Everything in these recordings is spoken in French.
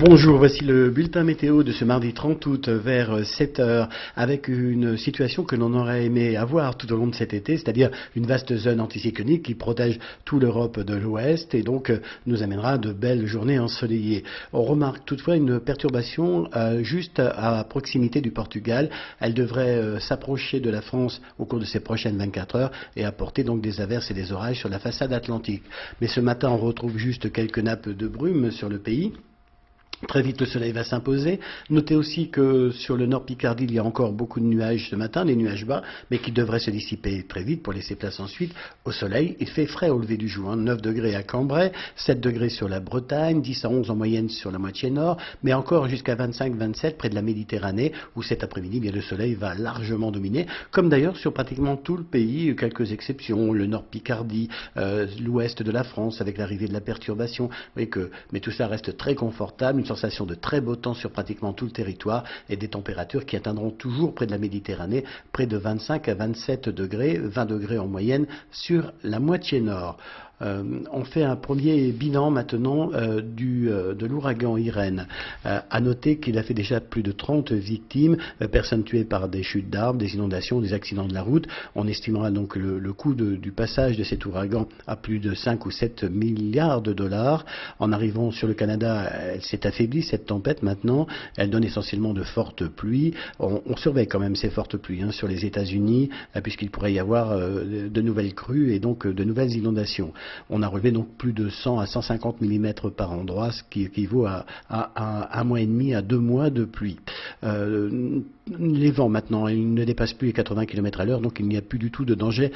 Bonjour, voici le bulletin météo de ce mardi 30 août vers 7 heures avec une situation que l'on aurait aimé avoir tout au long de cet été, c'est-à-dire une vaste zone anticyclonique qui protège toute l'Europe de l'Ouest et donc nous amènera de belles journées ensoleillées. On remarque toutefois une perturbation juste à proximité du Portugal. Elle devrait s'approcher de la France au cours de ces prochaines 24 heures et apporter donc des averses et des orages sur la façade atlantique. Mais ce matin, on retrouve juste quelques nappes de brume sur le pays. Très vite, le soleil va s'imposer. Notez aussi que sur le nord Picardie, il y a encore beaucoup de nuages ce matin, des nuages bas, mais qui devraient se dissiper très vite pour laisser place ensuite au soleil. Il fait frais au lever du jour, 9 degrés à Cambrai, 7 degrés sur la Bretagne, 10 à 11 en moyenne sur la moitié nord, mais encore jusqu'à 25-27 près de la Méditerranée, où cet après-midi, bien, le soleil va largement dominer, comme d'ailleurs sur pratiquement tout le pays, quelques exceptions, le nord Picardie, l'ouest de la France, avec l'arrivée de la perturbation. Vous voyez mais tout ça reste très confortable, une sensation de très beau temps sur pratiquement tout le territoire et des températures qui atteindront toujours près de la Méditerranée, près de 25 à 27 degrés, 20 degrés en moyenne sur la moitié nord. On fait un premier bilan maintenant de l'ouragan Irène. À noter qu'il a fait déjà plus de 30 victimes, personnes tuées par des chutes d'arbres, des inondations, des accidents de la route. On estimera donc le coût du passage de cet ouragan à plus de 5 ou 7 milliards de dollars. En arrivant sur le Canada, elle s'est affaiblie, cette tempête maintenant. Elle donne essentiellement de fortes pluies. On surveille quand même ces fortes pluies sur les États-Unis, puisqu'il pourrait y avoir de nouvelles crues et donc de nouvelles inondations. On a relevé donc plus de 100 à 150 mm par endroit, ce qui équivaut à un mois et demi à 2 mois de pluie. Les vents maintenant, ils ne dépassent plus les 80 km à l'heure, donc il n'y a plus du tout de danger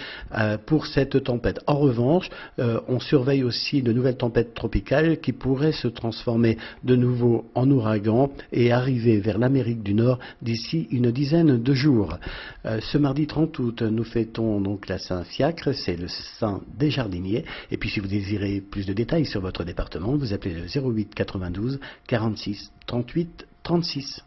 pour cette tempête. En revanche, on surveille aussi de nouvelles tempêtes tropicales qui pourraient se transformer de nouveau en ouragan et arriver vers l'Amérique du Nord d'ici une dizaine de jours. Ce mardi 30 août, nous fêtons donc la Saint-Fiacre, c'est le saint des jardiniers. Et puis si vous désirez plus de détails sur votre département, vous appelez le 08 92 46 38 36.